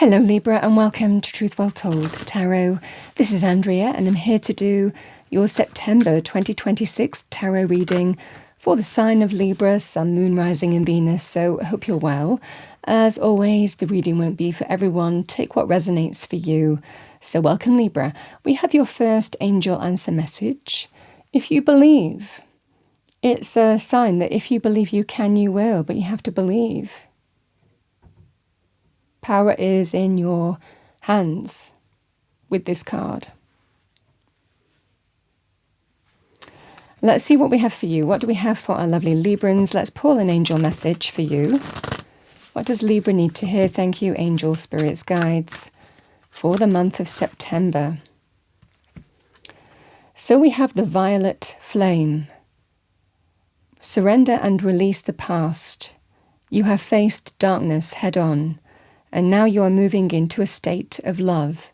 Hello Libra and welcome to Truth Well Told Tarot. This is Andrea and I'm here to do your September 2026 tarot reading for the sign of Libra, Sun, Moon, Rising and Venus, so I hope you're well. As always, the reading won't be for everyone. Take what resonates for you. So welcome Libra. We have your first angel answer message. If you believe, it's a sign that if you believe you can, you will, but you have to believe. Power is in your hands with this card. Let's see what we have for you. What do we have for our lovely Librans? Let's pull an angel message for you. What does Libra need to hear? Thank you, angels, spirits, guides, for the month of September. So we have the violet flame. Surrender and release the past. You have faced darkness head on. And now you are moving into a state of love.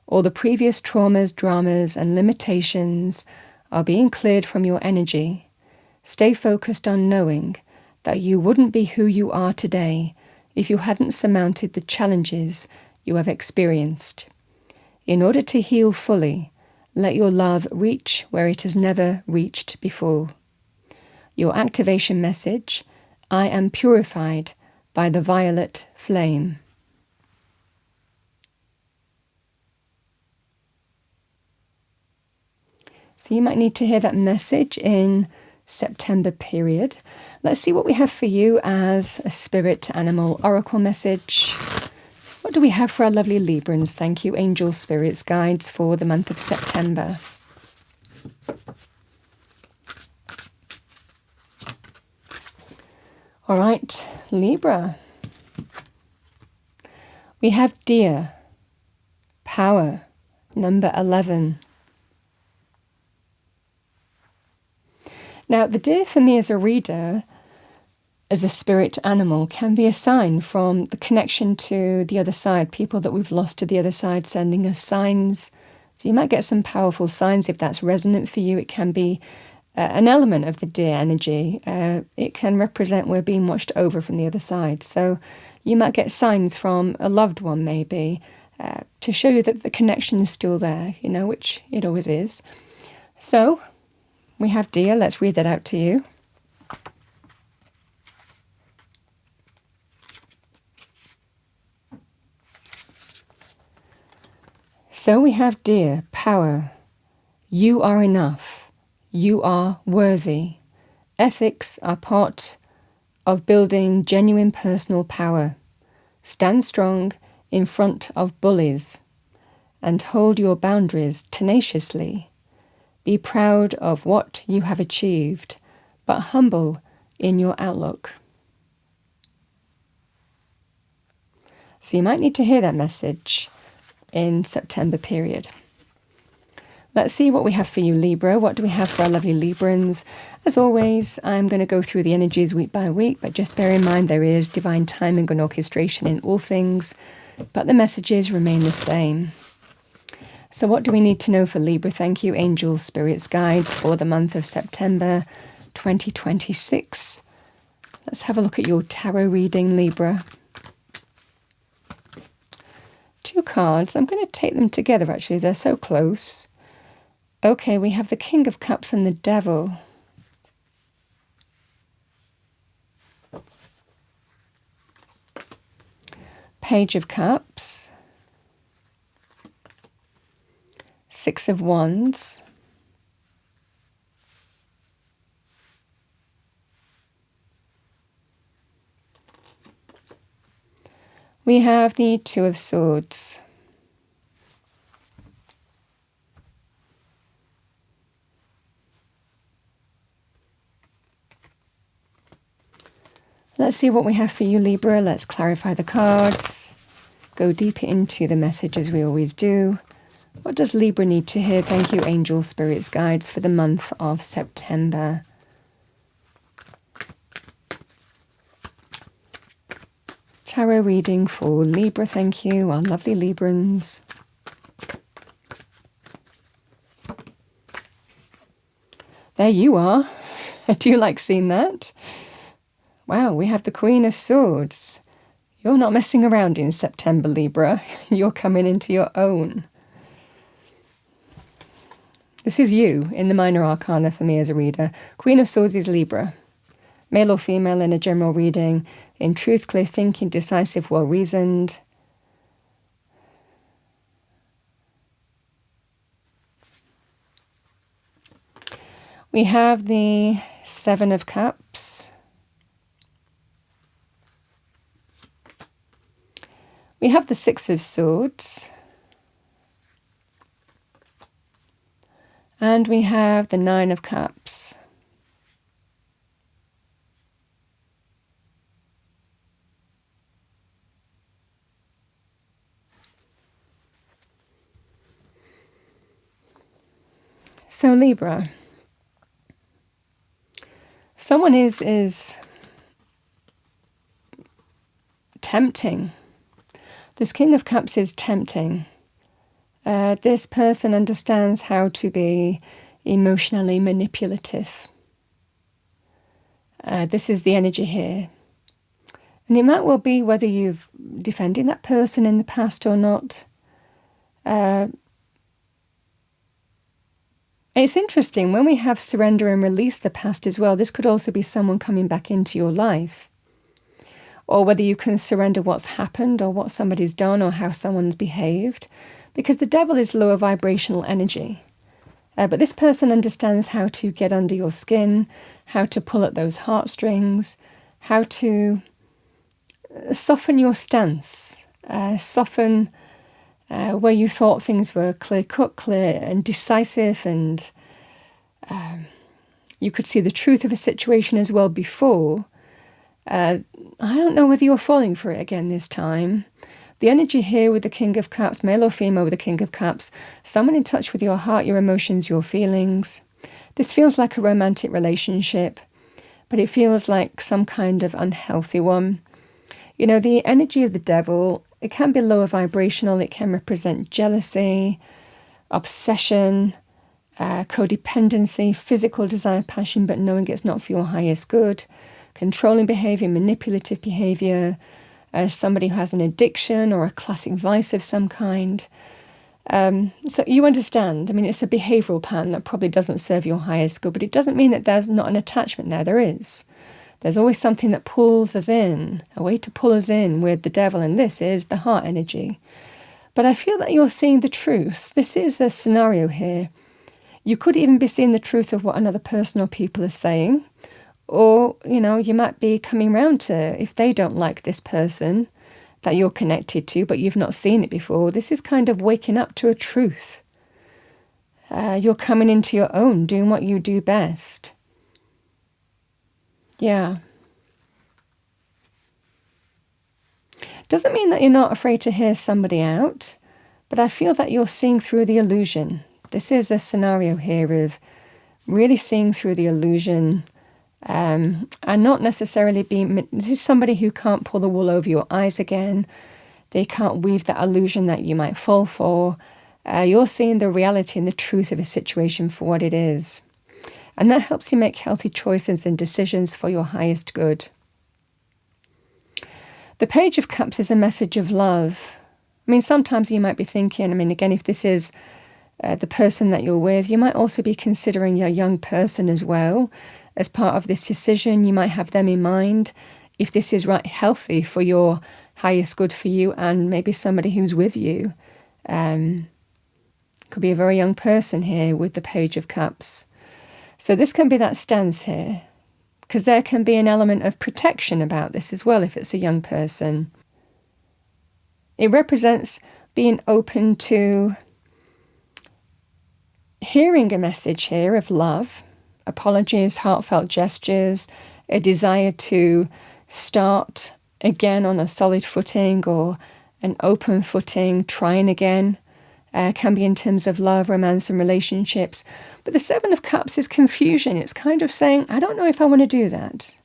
All the previous traumas, dramas, and limitations are being cleared from your energy. Stay focused on knowing that you wouldn't be who you are today if you hadn't surmounted the challenges you have experienced. In order to heal fully, let your love reach where it has never reached before. Your activation message: I am purified by the violet flame. So you might need to hear that message in September period. Let's see what we have for you as a spirit animal oracle message. What do we have for our lovely Librans? Thank you, angels, spirits, guides, for the month of September. All right, Libra. We have Deer, Power, number 11. Now, the deer for me as a reader, as a spirit animal, can be a sign from the connection to the other side, people that we've lost to the other side sending us signs. So you might get some powerful signs if that's resonant for you. It can be an element of the deer energy. It can represent we're being watched over from the other side. So you might get signs from a loved one maybe to show you that the connection is still there, which it always is. So we have Deer. Let's read that out to you. So we have Deer, Power. You are enough. You are worthy. Ethics are part of building genuine personal power. Stand strong in front of bullies and hold your boundaries tenaciously. Be proud of what you have achieved, but humble in your outlook. So you might need to hear that message in September period. Let's see what we have for you, Libra. What do we have for our lovely Librans? As always, I'm going to go through the energies week by week, but just bear in mind there is divine timing and orchestration in all things, but the messages remain the same. So what do we need to know for Libra? Thank you, angels, spirits, guides, for the month of September 2026. Let's have a look at your tarot reading, Libra. 2 cards. I'm going to take them together, actually. They're so close. Okay, we have the King of Cups and the Devil. Page of Cups. 6 of Wands. We have the 2 of Swords. Let's see what we have for you, Libra. Let's clarify the cards. Go deeper into the message as we always do. What does Libra need to hear? Thank you, angels, spirits, guides, for the month of September. Tarot reading for Libra, thank you, our lovely Librans. There you are. I do like seeing that. Wow, we have the Queen of Swords. You're not messing around in September, Libra. You're coming into your own. This is you in the minor arcana for me as a reader. Queen of Swords is Libra. Male or female in a general reading. In truth, clear thinking, decisive, well-reasoned. We have the Seven of Cups. We have the Six of Swords. And we have the Nine of Cups. So Libra, someone is tempting. This King of Cups is tempting. This person understands how to be emotionally manipulative. This is the energy here. And it might well be whether you've defended that person in the past or not. It's interesting, when we have surrender and release the past as well, this could also be someone coming back into your life. Or whether you can surrender what's happened or what somebody's done or how someone's behaved. Because the devil is lower vibrational energy. But this person understands how to get under your skin, how to pull at those heartstrings, how to soften your stance, soften where you thought things were clear-cut, clear and decisive, and you could see the truth of a situation as well before. I don't know whether you're falling for it again this time. The energy here with the King of Cups, male or female with the King of Cups, someone in touch with your heart, your emotions, your feelings. This feels like a romantic relationship, but it feels like some kind of unhealthy one. You know, the energy of the devil, it can be lower vibrational. It can represent jealousy, obsession, codependency, physical desire, passion, but knowing it's not for your highest good, controlling behavior, manipulative behavior, somebody who has an addiction or a classic vice of some kind. So you understand, I mean, it's a behavioural pattern that probably doesn't serve your highest good, but it doesn't mean that there's not an attachment there. There is. There's always something that pulls us in, a way to pull us in with the devil, and this is the heart energy. But I feel that you're seeing the truth. This is a scenario here. You could even be seeing the truth of what another person or people are saying. Or, you know, you might be coming round to, if they don't like this person that you're connected to, but you've not seen it before, this is kind of waking up to a truth. You're coming into your own, doing what you do best. Yeah. Doesn't mean that you're not afraid to hear somebody out, but I feel that you're seeing through the illusion. This is a scenario here of really seeing through the illusion, and not necessarily being... This is somebody who can't pull the wool over your eyes again. They can't weave that illusion that you might fall for. You're seeing the reality and the truth of a situation for what it is. And that helps you make healthy choices and decisions for your highest good. The Page of Cups is a message of love. I mean, sometimes you might be thinking, I mean, again, if this is the person that you're with, you might also be considering your young person as well. As part of this decision, you might have them in mind. If this is right, healthy for your highest good for you and maybe somebody who's with you. Could be a very young person here with the Page of Cups. So this can be that stance here, because there can be an element of protection about this as well if it's a young person. It represents being open to hearing a message here of love, apologies, heartfelt gestures, a desire to start again on a solid footing or an open footing, trying again. Can be in terms of love, romance and relationships. But the Seven of Cups is confusion. It's kind of saying, I don't know if I want to do that.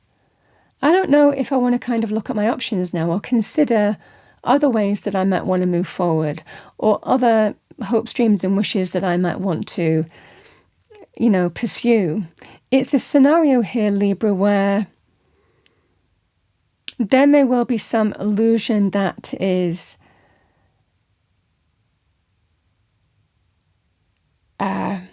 I don't know if I want to kind of look at my options now or consider other ways that I might want to move forward or other hopes, dreams and wishes that I might want to, you know, pursue. It's a scenario here, Libra, where There may well be some illusion that is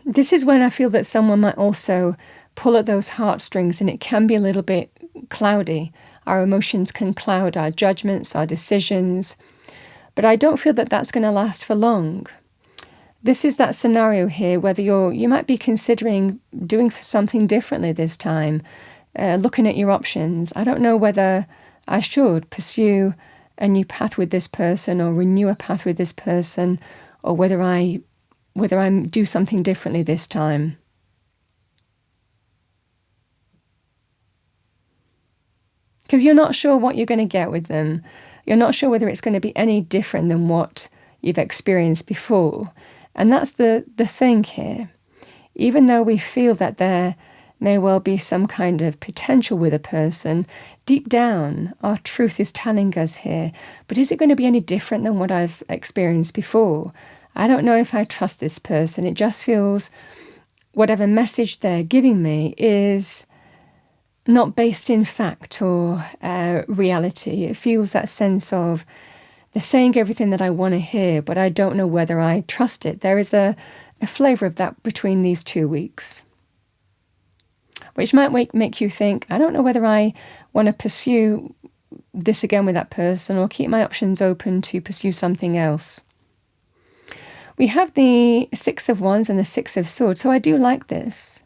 this is when I feel that someone might also pull at those heartstrings, and it can be a little bit cloudy. Our emotions can cloud our judgments, our decisions, but I don't feel that that's going to last for long. This is that scenario here, whether you might be considering doing something differently this time, looking at your options. I don't know whether I should pursue a new path with this person or renew a path with this person, or whether I do something differently this time. Because you're not sure what you're going to get with them. You're not sure whether it's going to be any different than what you've experienced before. And that's the thing here. Even though we feel that there may well be some kind of potential with a person, deep down, our truth is telling us here, but is it going to be any different than what I've experienced before? I don't know if I trust this person. It just feels whatever message they're giving me is not based in fact or reality. It feels that sense of they're saying everything that I want to hear, but I don't know whether I trust it. There is a flavour of that between these 2 weeks, which might make you think, I don't know whether I want to pursue this again with that person or keep my options open to pursue something else. We have the Six of Wands and the Six of Swords, so I do like this.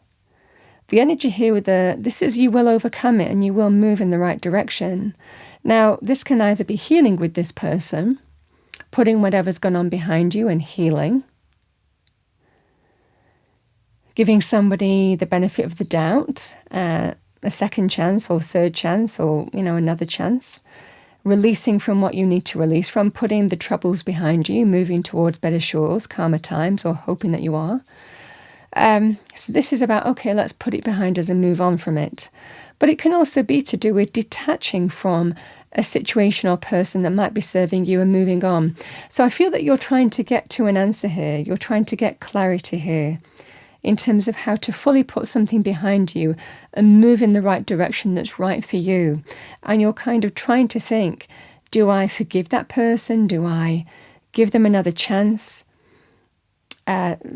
The energy here with this is you will overcome it and you will move in the right direction. Now, this can either be healing with this person, putting whatever's gone on behind you and healing, giving somebody the benefit of the doubt, a second chance or third chance or, another chance, releasing from what you need to release from, putting the troubles behind you, moving towards better shores, calmer times, or hoping that you are. So this is about, okay, let's put it behind us and move on from it. But it can also be to do with detaching from a situation or person that might be serving you and moving on. So I feel that you're trying to get to an answer here. You're trying to get clarity here in terms of how to fully put something behind you and move in the right direction that's right for you. And you're kind of trying to think, do I forgive that person? Do I give them another chance?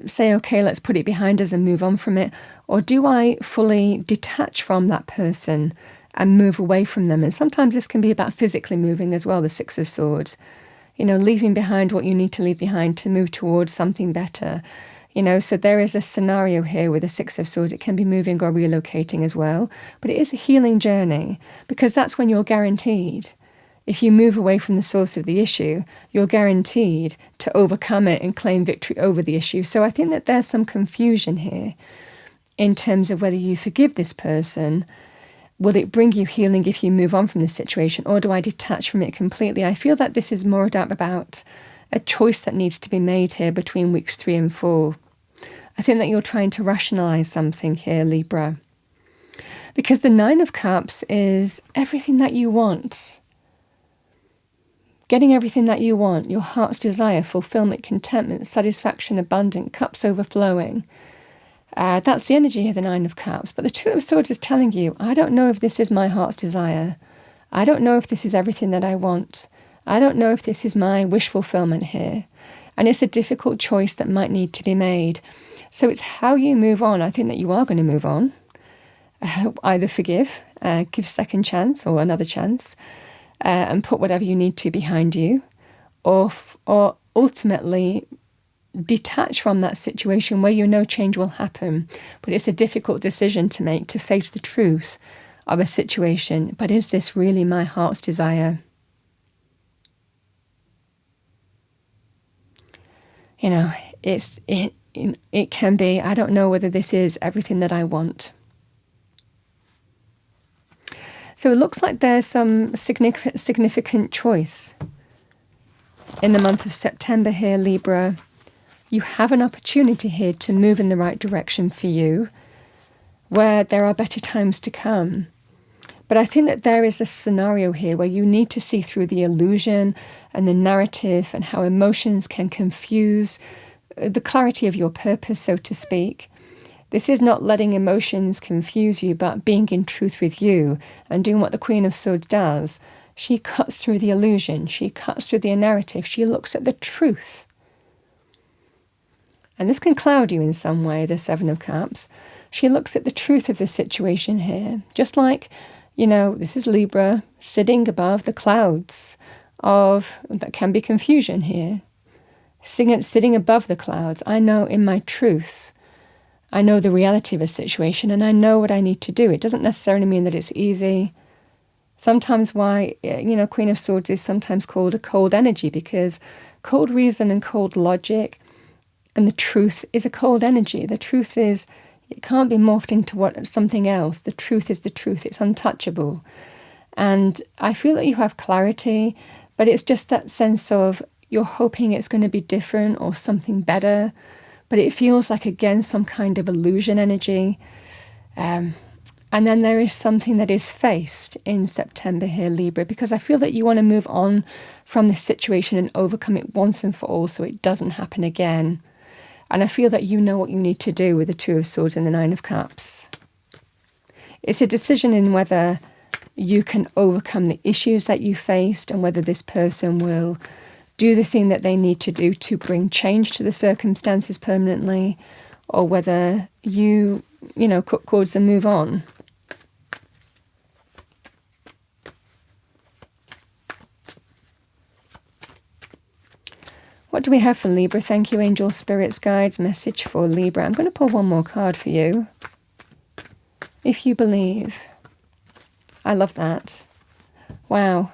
Say, okay, let's put it behind us and move on from it? Or do I fully detach from that person and move away from them? And sometimes this can be about physically moving as well, the Six of Swords. Leaving behind what you need to leave behind to move towards something better. So there is a scenario here with the Six of Swords. It can be moving or relocating as well. But it is a healing journey, because that's when you're guaranteed. If you move away from the source of the issue, you're guaranteed to overcome it and claim victory over the issue. So I think that there's some confusion here in terms of whether you forgive this person. Will it bring you healing if you move on from the situation, or do I detach from it completely? I feel that this is more about a choice that needs to be made here between weeks 3 and 4. I think that you're trying to rationalize something here, Libra, because the Nine of Cups is everything that you want. Getting everything that you want, your heart's desire, fulfillment, contentment, satisfaction, abundant, cups overflowing. That's the energy of the Nine of Cups. But the Two of Swords is telling you, I don't know if this is my heart's desire. I don't know if this is everything that I want. I don't know if this is my wish fulfillment here. And it's a difficult choice that might need to be made. So it's how you move on. I think that you are going to move on. Either forgive, give second chance or another chance, and put whatever you need to behind you, or ultimately detach from that situation where you know change will happen. But it's a difficult decision to make, to face the truth of a situation. But is this really my heart's desire? It can be, I don't know whether this is everything that I want. So it looks like there's some significant choice in the month of September here, Libra. You have an opportunity here to move in the right direction for you, where there are better times to come. But I think that there is a scenario here where you need to see through the illusion and the narrative and how emotions can confuse the clarity of your purpose, so to speak. This is not letting emotions confuse you, but being in truth with you and doing what the Queen of Swords does. She cuts through the illusion. She cuts through the narrative. She looks at the truth. And this can cloud you in some way, the Seven of Cups. She looks at the truth of the situation here. Just like, this is Libra sitting above the clouds that can be confusion here. Sitting above the clouds, I know in my truth, I know the reality of a situation and I know what I need to do. It doesn't necessarily mean that it's easy. Sometimes why, Queen of Swords is sometimes called a cold energy, because cold reason and cold logic and the truth is a cold energy. The truth is, it can't be morphed into something else. The truth is the truth. It's untouchable. And I feel that you have clarity, but it's just that sense of you're hoping it's going to be different or something better, but it feels like, again, some kind of illusion energy. And then there is something that is faced in September here, Libra, because I feel that you want to move on from this situation and overcome it once and for all so it doesn't happen again. And I feel that you know what you need to do with the Two of Swords and the Nine of Cups. It's a decision in whether you can overcome the issues that you faced and whether this person will do the thing that they need to do to bring change to the circumstances permanently, or whether you cut cords and move on. What do we have for Libra? Thank you, angel, spirits, guides, message for Libra. I'm going to pull one more card for you. If you believe. I love that. Wow.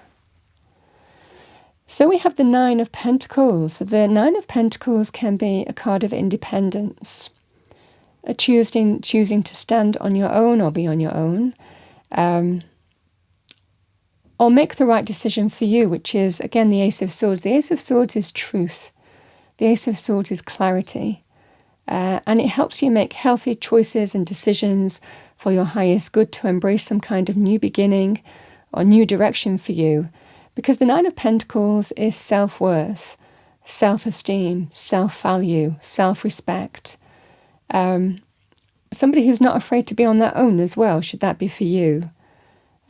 So we have the Nine of Pentacles. The Nine of Pentacles can be a card of independence, a choosing to stand on your own or be on your own, or make the right decision for you, which is, again, the Ace of Swords. The Ace of Swords is truth. The Ace of Swords is clarity. And it helps you make healthy choices and decisions for your highest good, to embrace some kind of new beginning or new direction for you. Because the Nine of Pentacles is self-worth, self-esteem, self-value, self-respect. Somebody who's not afraid to be on their own as well, should that be for you.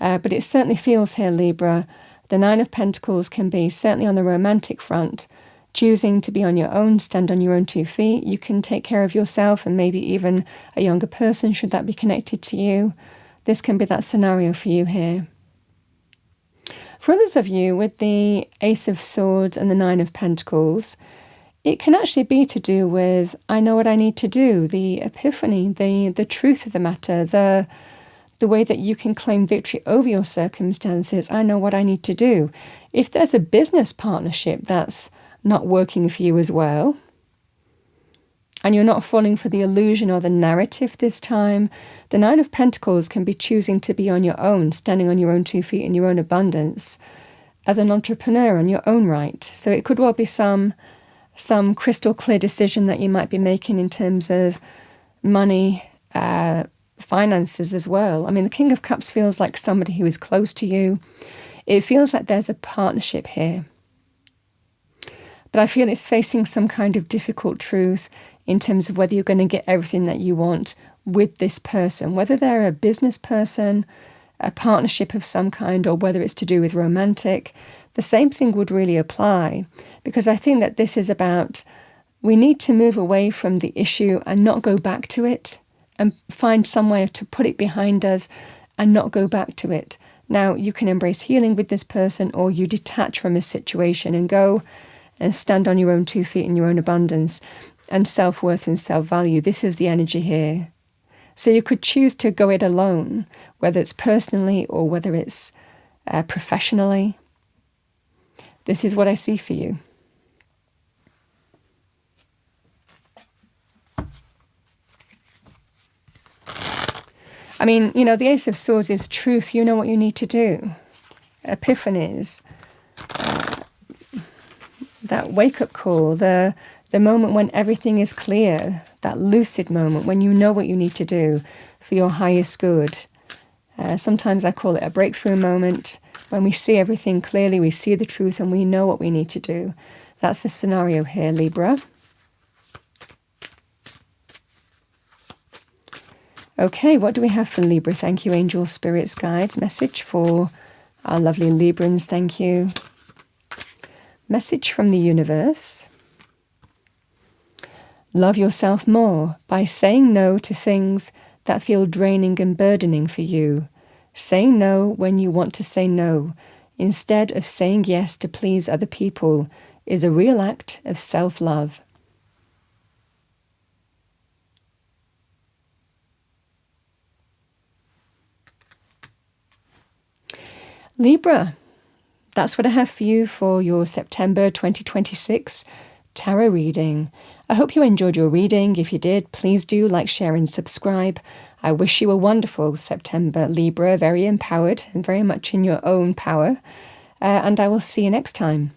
But it certainly feels here, Libra, the Nine of Pentacles can be, certainly on the romantic front, choosing to be on your own, stand on your own 2 feet. You can take care of yourself and maybe even a younger person, should that be connected to you. This can be that scenario for you here. For others of you, with the Ace of Swords and the Nine of Pentacles, it can actually be to do with, I know what I need to do, the epiphany, the truth of the matter, the way that you can claim victory over your circumstances. I know what I need to do. If there's a business partnership that's not working for you as well, and you're not falling for the illusion or the narrative this time, the Nine of Pentacles can be choosing to be on your own, standing on your own 2 feet in your own abundance, as an entrepreneur on your own right. So it could well be some crystal clear decision that you might be making in terms of money, finances as well. I mean, the King of Cups feels like somebody who is close to you. It feels like there's a partnership here. But I feel it's facing some kind of difficult truth in terms of whether you're going to get everything that you want with this person, whether they're a business person, a partnership of some kind, or whether it's to do with romantic. The same thing would really apply, because I think that this is about, we need to move away from the issue and not go back to it, and find some way to put it behind us and not go back to it. Now, you can embrace healing with this person, or you detach from a situation and go and stand on your own 2 feet in your own abundance and self-worth and self-value. This is the energy here. So you could choose to go it alone, whether it's personally or whether it's professionally. This is what I see for you. I mean, the Ace of Swords is truth. You know what you need to do. Epiphanies. That wake-up call, the moment when everything is clear, that lucid moment when you know what you need to do for your highest good. Sometimes I call it a breakthrough moment, when we see everything clearly, we see the truth, and we know what we need to do. That's the scenario here, Libra. Okay, what do we have for Libra? Thank you, angels, spirits, guides. Message for our lovely Librans. Thank you. Message from the universe. Love yourself more by saying no to things that feel draining and burdening for you. Say no when you want to say no, instead of saying yes to please other people, is a real act of self-love. Libra, that's what I have for you for your September 2026 tarot reading. I hope you enjoyed your reading. If you did, please do like, share and subscribe. I wish you a wonderful September, Libra, very empowered and very much in your own power. And I will see you next time.